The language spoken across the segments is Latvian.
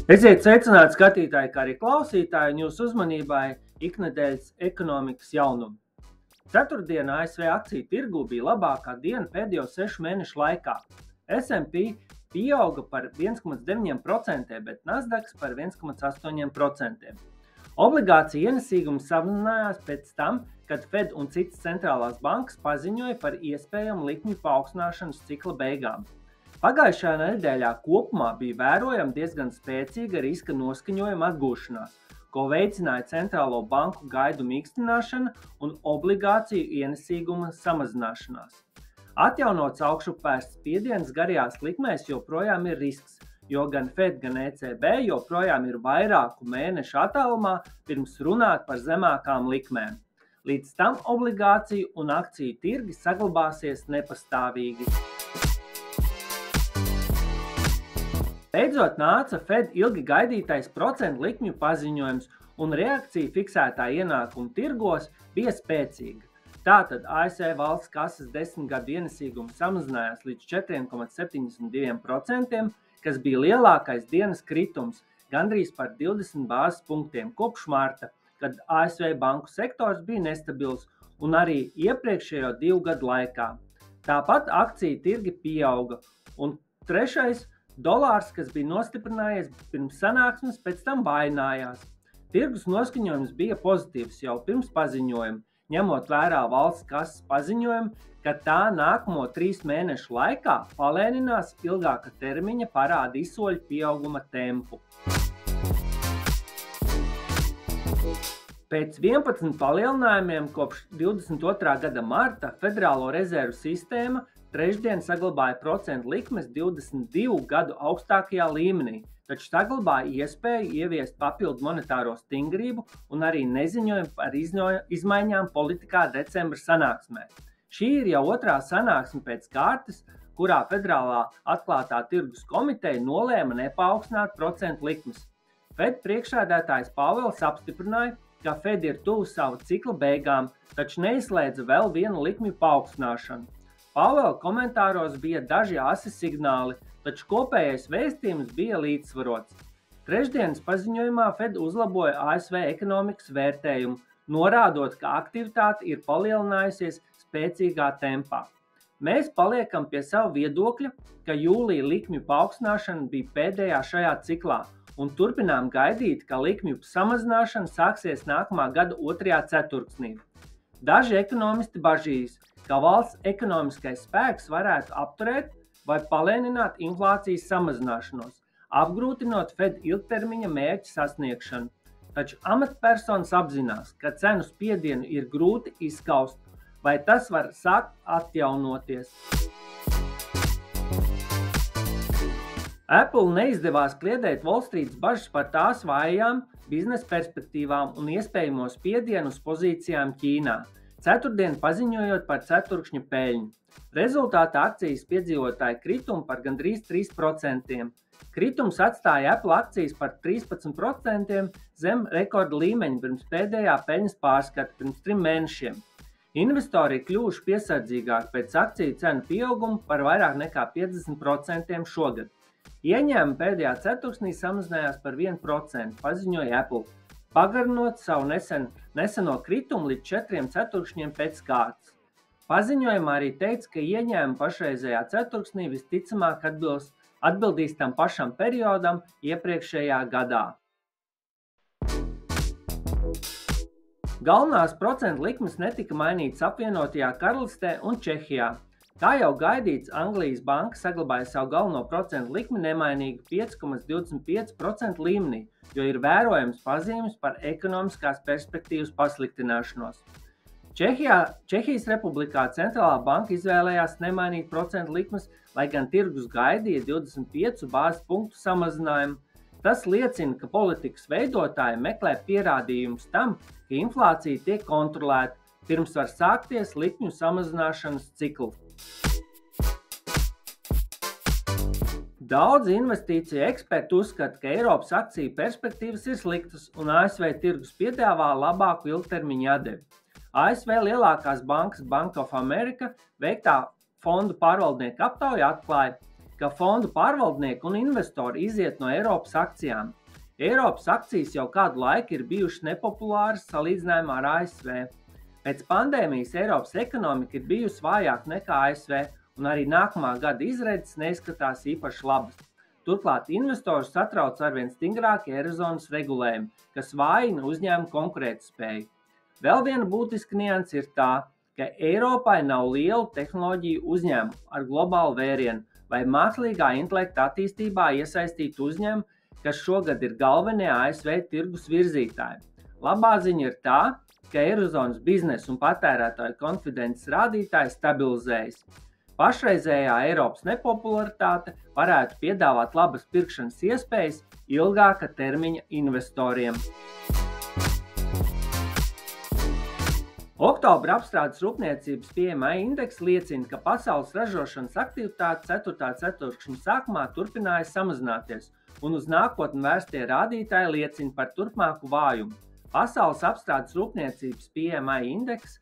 Esiet sveicināti skatītāji, kā arī klausītāji, un jūsu uzmanībai iknedēļas ekonomikas jaunumi. Ceturtdiena ASV akciju tirgū bija labākā diena pēdējo 6 mēnešu laikā. S&P pieauga par 1,9%, bet Nasdaq par 1,8%. Obligāciju ienesīgums samazinājās pēc tam, kad Fed un citas centrālās bankas paziņoja par iespējamu likmju paaugstināšanas cikla beigām. Pagājušajā nedēļā kopumā bija vērojama diezgan spēcīga riska noskaņojuma atgūšanās, ko veicināja centrālo banku gaidu mīkstināšana un obligāciju ienesīguma samazināšanās. Atjaunots augšupvērsts spiediens garajās likmēs joprojām ir risks, jo gan Fed, gan ECB joprojām ir vairāku mēnešu attālumā pirms runāt par zemākām likmēm. Līdz tam obligāciju un akciju tirgi saglabāsies nepastāvīgi. Beidzot nāca Fed ilgi gaidītais procentu likmju paziņojums, un reakcija fiksētā ienākuma tirgos bija spēcīga. Tātad ASV valsts kases 10 gadu ienesīgums samazinājās līdz 4,72%, kas bija lielākais dienas kritums, gandrīz par 20 bāzes punktiem kopš marta, kad ASV banku sektors bija nestabils un arī iepriekšējo 2 gadu laikā. Tāpat akciju tirgi pieauga, un trešais dolārs, kas bija nostiprinājies pirms sanāksmes, pēc tam vājinājās. Tirgus noskaņojums bija pozitīvs jau pirms paziņojuma, ņemot vērā valsts kases paziņojumu, ka tā nākamo 3 mēnešu laikā palēninās ilgāka termiņa parāda izsoļu pieauguma tempu. Pēc 11 palielinājumiem kopš 22. gada marta Federālo rezervu sistēma trešdien saglabāja procentu likmes 22 gadu augstākajā līmenī, taču saglabāja iespēju ieviest papildu monetāro stingrību un arī neziņojumu par izmaiņām politikā decembra sanāksmē. Šī ir jau otrā sanāksme pēc kārtas, kurā Federālā atklātā tirgus komiteja nolēma nepaaugstināt procentu likmes. Fed priekšsēdētājs Pavels apstiprināja, ka Fed ir tuvu savu cikla beigām, taču neizslēdza vēl vienu likmju paaugstināšanu. Pavela komentāros bija daži asi signāli, taču kopējais vēstījums bija līdzsvarots. Trešdienas paziņojumā Fed uzlaboja ASV ekonomikas vērtējumu, norādot, ka aktivitāte ir palielinājusies spēcīgā tempā. Mēs paliekam pie sava viedokļa, ka jūlija likmju paaugstināšana bija pēdējā šajā ciklā, un turpinām gaidīt, ka likmju samazināšana sāksies nākamā gada 2. ceturksnī. Daži ekonomisti bažīs, ka valsts ekonomiskais spēks varētu apturēt vai palēnināt inflācijas samazināšanos, apgrūtinot Fed ilgtermiņa mērķu sasniegšanu. Taču amatpersonas apzinās, ka cenu spiedienu ir grūti izskaust, vai tas var sākt atjaunoties. Apple neizdevās kliedēt Wallstreetas bažas par tās vājām biznesa perspektīvām un iespējamo spiedienu uz pozīcijām Ķīnā, ceturtdien paziņojot par ceturkšņa peļņu. Rezultātā akcijas piedzīvotāja kritumu par gandrīz 3%. Kritums atstāja Apple akcijas par 13% zem rekorda līmeņa pirms pēdējā peļņas pārskata pirms 3 mēnešiem. Investori ir kļuvuši piesardzīgāki pēc akciju cenu pieauguma par vairāk nekā 50% šogad. Ieņēmumi pēdējā ceturksnī samazinājās par 1%, paziņoja Apple, pagarinot savu neseno kritumu līdz 4 ceturkšņiem pēc kārtas. Paziņojumā arī teica, ka ieņēmumi pašreizējā ceturksnī visticamāk atbildīs tam pašam periodam iepriekšējā gadā. Galvenās procentu likmes netika mainītas Apvienotajā Karalistē un Čehijā. Kā jau gaidīts, Anglijas banka saglabāja savu galveno procentu likmi nemainīgu 5,25% līmenī, jo ir vērojams pazīmes par ekonomiskās perspektīvas pasliktināšanos. Čehijas Republikā centrālā banka izvēlējās nemainīt procentu likmes, lai gan tirgus gaidīja 25 bāzes punktu samazinājumu. Tas liecina, ka politikas veidotāji meklē pierādījumus tam, ka inflācija tiek kontrolēta, pirms var sākties likmju samazināšanas cikls. Daudzi investīciju eksperti uzskata, ka Eiropas akciju perspektīvas ir sliktas un ASV tirgus piedāvā labāku ilgtermiņa atdevi. ASV lielākās bankas Bank of America veiktā fondu pārvaldnieku aptauja atklāja, ka fondu pārvaldnieki un investori iziet no Eiropas akcijām. Eiropas akcijas jau kādu laiku ir bijušas nepopulāras salīdzinājumā ar ASV. Pēc pandēmijas Eiropas ekonomika ir bijusi vājāka nekā ASV, un arī nākamā gada izredzes neizskatās īpaši labas. Turklāt investorus satrauc arvien stingrākie eirozonas regulējumi, kas vājina uzņēmumu konkurētspēju. Vēl viena būtiska nianse ir tā, ka Eiropai nav lielu tehnoloģiju uzņēmumu ar globālu vērienu vai mākslīgā intelekta attīstībā iesaistītu uzņēmumu, kas šogad ir galvenie ASV tirgus virzītāji. Labā ziņa ir tā, ka eirozonas biznesa un patērētāju konfidences rādītāji stabilizējas. Pašreizējā Eiropas nepopularitāte varētu piedāvāt labas pirkšanas iespējas ilgāka termiņa investoriem. Oktobra apstrādes rūpniecības PMI indeks liecina, ka pasaules ražošanas aktivitāte 4. ceturkšņa sākumā turpināja samazināties, un uz nākotni vērstie rādītāji liecina par turpmāku vājumu. Pasaules apstrādes rūpniecības PMI indeks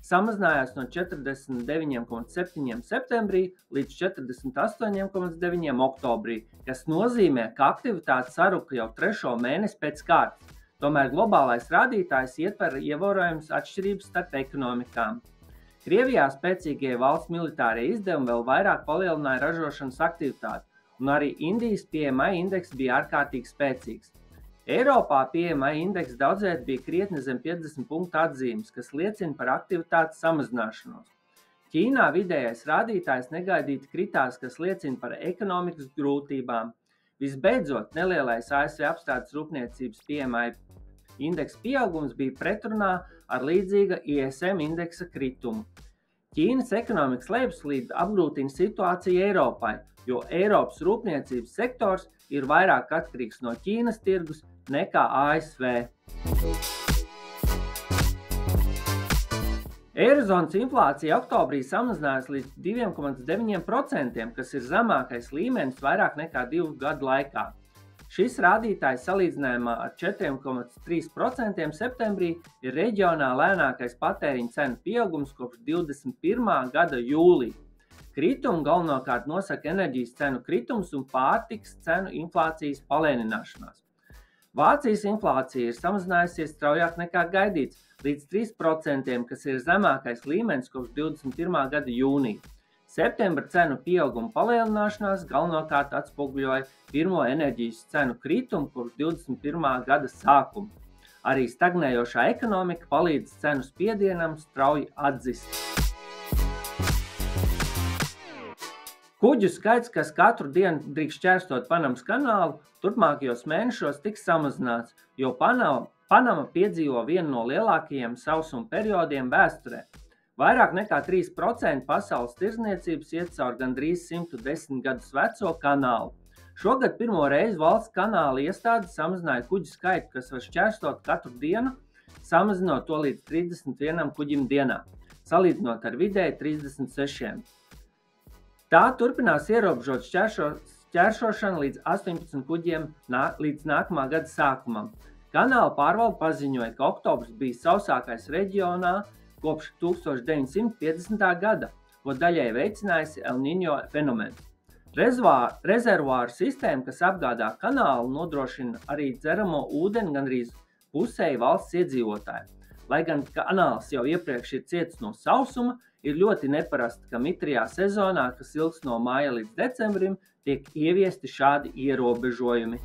samazinājās no 49,7 septembrī līdz 48,9 oktobrī, kas nozīmē, ka aktivitāte saruka jau 3. mēnesi pēc kārtas. Tomēr globālais rādītājs ietver ievērojamas atšķirības starp ekonomikām. Krievijā spēcīgie valsts militārie izdevumi vēl vairāk palielināja ražošanas aktivitāti, un arī Indijas PMI indeks bija ārkārtīgi spēcīgs. Eiropā PMI indeks daudzviet bija krietni zem 50 punktu atzīmes, kas liecina par aktivitātes samazināšanos. Ķīnā vidējais rādītājs negaidīti kritās, kas liecina par ekonomikas grūtībām. Visbeidzot, nelielais ASV apstrādes rūpniecības PMI indeksa pieaugums bija pretrunā ar līdzīga ISM indeksa kritumu. Ķīnas ekonomikas lejupslīde apgrūtina situāciju Eiropai, jo Eiropas rūpniecības sektors ir vairāk atkarīgs no Ķīnas tirgus nekā ASV. Eirozonas inflācija oktobrī samazinājās līdz 2,9%, kas ir zemākais līmenis vairāk nekā 2 gadu laikā. Šis rādītājs salīdzinājumā ar 4,3% septembrī ir reģionā lēnākais patēriņa cenu pieaugums kopš 21. gada jūlija. Kritumu galvenokārt nosaka enerģijas cenu kritums un pārtikas cenu inflācijas palēnināšanās. Vācijas inflācija ir samazinājusies straujāk nekā gaidīts, līdz 3%, kas ir zemākais līmenis kopš 21. gada jūnija. Septembra cenu pieauguma palielināšanās galvenokārt atspoguļoja pirmo enerģijas cenu kritumu kopš 21. gada sākuma. Arī stagnējošā ekonomika palīdz cenu spiedienam strauji atzist. Kuģu skaits, kas katru dienu drīkst šķērsot Panamas kanālu, turpmākajos mēnešos tiks samazināts, jo Panama piedzīvo vienu no lielākajiem sausuma periodiem vēsturē. Vairāk nekā 3% pasaules tirdzniecības iet caur gandrīz 110 gadus veco kanālu. Šogad pirmo reizi valsts kanāla iestāde samazināja kuģu skaitu, kas var šķērsot katru dienu, samazinot to līdz 31 kuģim dienā, salīdzinot ar vidēji 36. Tā turpinās ierobežot šķēršošanu līdz 18 kuģiem līdz nākamā gada sākumam. Kanāla pārvalde paziņoja, ka oktobrs bija sausākais reģionā kopš 1950. gada, ko daļai veicinājis El Niño fenomens. Rezervuāru sistēma, kas apgādā kanālu, nodrošina arī dzeramo ūdeni gandrīz pusēji valsts iedzīvotāji. Lai gan kanāls jau iepriekš ir cietis no sausuma, ir ļoti neparasti, ka mitrajā sezonā, kas ilgs no māja līdz decembrim, tiek ieviesti šādi ierobežojumi.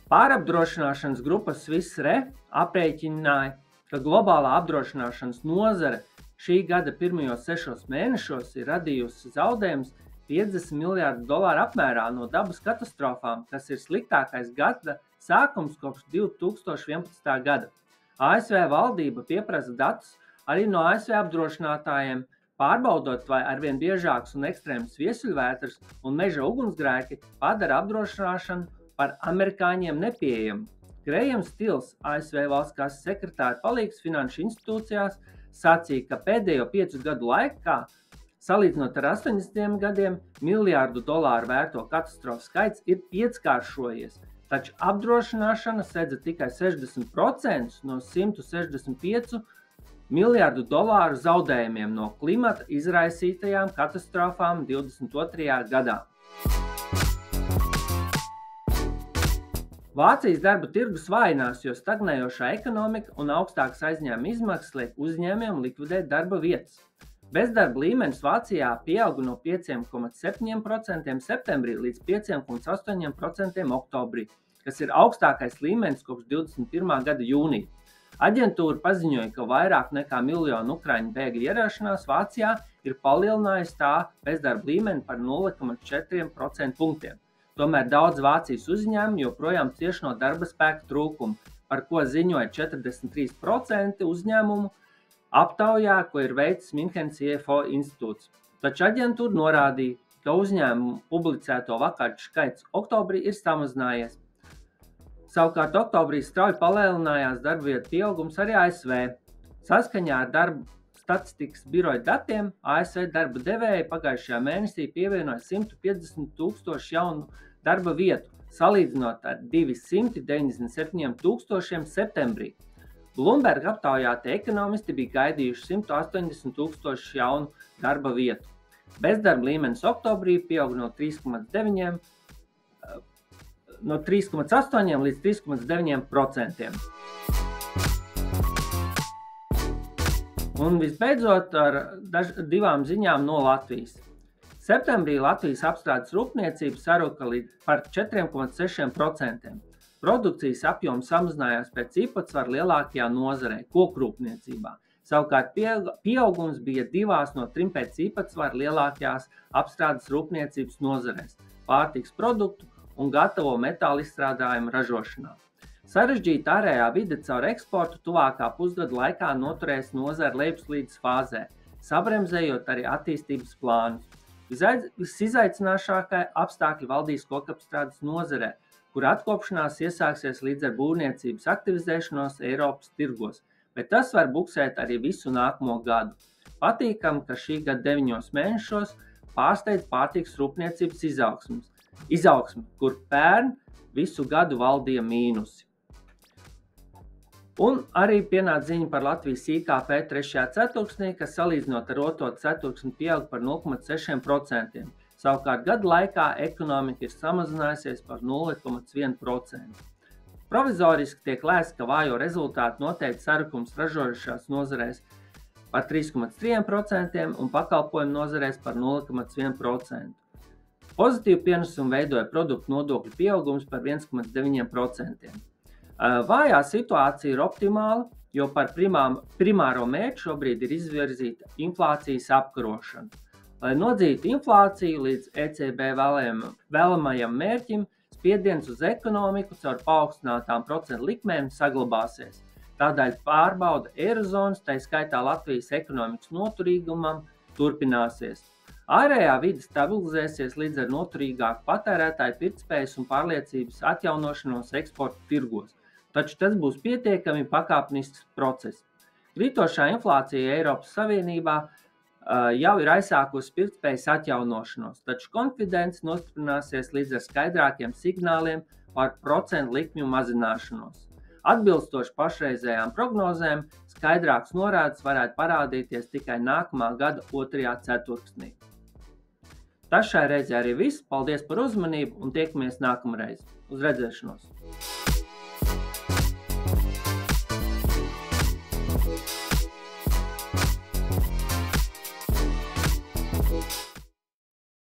Pārapdrošināšanas grupa Swiss Re aprēķināja, ka globālā apdrošināšanas nozare šī gada pirmajos 6 mēnešos ir radījusi zaudējumus $50 miljārdu apmērā no dabas katastrofām, kas ir sliktākais gada sākums kopš 2011. gada. ASV valdība pieprasa datus arī no ASV apdrošinātājiem, pārbaudot, vai arvien biežāks un ekstrēms viesuļvētras un meža ugunsgrēki padara apdrošināšanu par amerikāņiem nepieejamu. Graham Stils, ASV valsts kases sekretāra palīgs finanšu institūcijās, sacīja, ka pēdējo 5 gadu laikā, salīdzinot ar 80 gadiem, miljārdu dolāru vērto katastrofu skaits ir 5-kāršojies, taču apdrošināšana sedza tikai 60% no 165 miljardu dolāru zaudējumiem no klimata izraisītajām katastrofām 22. gadā. Vācijas darba tirgus vājinās, jo stagnējošā ekonomika un augstākas aizņēmuma izmaksas liek uzņēmējiem likvidēt darba vietas. Bezdarba līmenis Vācijā pieauga no 5,7% septembrī līdz 5,8% oktobrī, kas ir augstākais līmenis kopš 21. gada jūnija. Aģentūra paziņoja, ka vairāk nekā 1 miljonu ukraiņu bēgļu ierašanās Vācijā ir palielinājusi tā bezdarba līmeni par 0,4% punktiem. Tomēr daudz Vācijas uzņēmumu joprojām cieš no darba spēka trūkuma, par ko ziņoja 43% uzņēmumu aptaujā, ko ir veicis Minhenes IFO institūts. Taču aģentūra norādīja, ka uzņēmumu publicēto vakāču skaits oktobrī ir samazinājies. Savukārt oktobrī strauji palielinājās darba vietu pieaugums arī ASV. Saskaņā ar darba statistikas biroja datiem ASV darba devēji pagājušajā mēnesī pievienoja 150,000 jaunu darba vietu, salīdzinot ar 297,000 septembrī. Bloomberg aptaujātie ekonomisti bija gaidījuši 180,000 jaunu darba vietu. Bezdarba līmenis oktobrī pieauga no 3,8 līdz 3,9%. Un visbeidzot ar divām ziņām no Latvijas. Septembrī Latvijas apstrādes rūpniecība saruka par 4,6%. Produkcijas apjoms samazinājās pēc īpatsvara lielākajā nozarē, kokrūpniecībā. Savukārt pieaugums bija 2 no 3 pēc īpatsvara lielākajās apstrādes rūpniecības nozarēs – pārtikas produktu un gatavo metālu izstrādājumu ražošanā. Sarežģīta ārējā vide caur eksportu tuvākā pusgada laikā noturēs nozari lejupslīdes fāzē, sabremzējot arī attīstības plānus. Visizaicinošākie apstākļi valdīs kokapstrādes nozarē, kur atkopšanās iesāksies līdz ar būvniecības aktivizēšanos Eiropas tirgos, bet tas var buksēt arī visu nākamo gadu. Patīkam, ka šī gada 9 mēnešos pārsteidz pārtikas rūpniecības izaugsme, kur pērn visu gadu valdīja mīnusi. Un arī pienāca ziņa par Latvijas IKP 3. ceturksnī, kas salīdzinot ar 2. ceturksni pieauga par 0,6%. Savukārt gada laikā ekonomika ir samazinājusies par 0,1%. Provizoriski tiek lēsts, ka vājo rezultātu noteikti sarukums ražojošās nozarēs par 3,3% un pakalpojumu nozarēs par 0,1%. Pozitīvu pienesumu veidoja produktu nodokļu pieaugums par 1,9%. Vājā situācija ir optimāla, jo par primāro mērķi šobrīd ir izvirzīta inflācijas apkarošana. Lai nodzītu inflāciju līdz ECB vēlamajam mērķim, spiediens uz ekonomiku caur paaugstinātām procentu likmēm saglabāsies. Tādēļ pārbauda Eirozonas, tai skaitā Latvijas ekonomikas noturīgumam, turpināsies. Ārējā vide stabilizēsies līdz ar noturīgāku patērētāju pirktspējas un pārliecības atjaunošanos eksporta tirgos, taču tas būs pietiekami pakāpenisks process. Krītošā inflācija Eiropas Savienībā jau ir aizsākusi pirktspējas atjaunošanos, taču konfidence nostiprināsies līdz ar skaidrākiem signāliem par procentu likmju mazināšanos. Atbilstoši pašreizējām prognozēm, skaidrāks norādes varētu parādīties tikai nākamā gada 2. ceturksnī. Tas šai reizē arī viss. Paldies par uzmanību un tiekamies nākamreiz. Uz redzēšanos!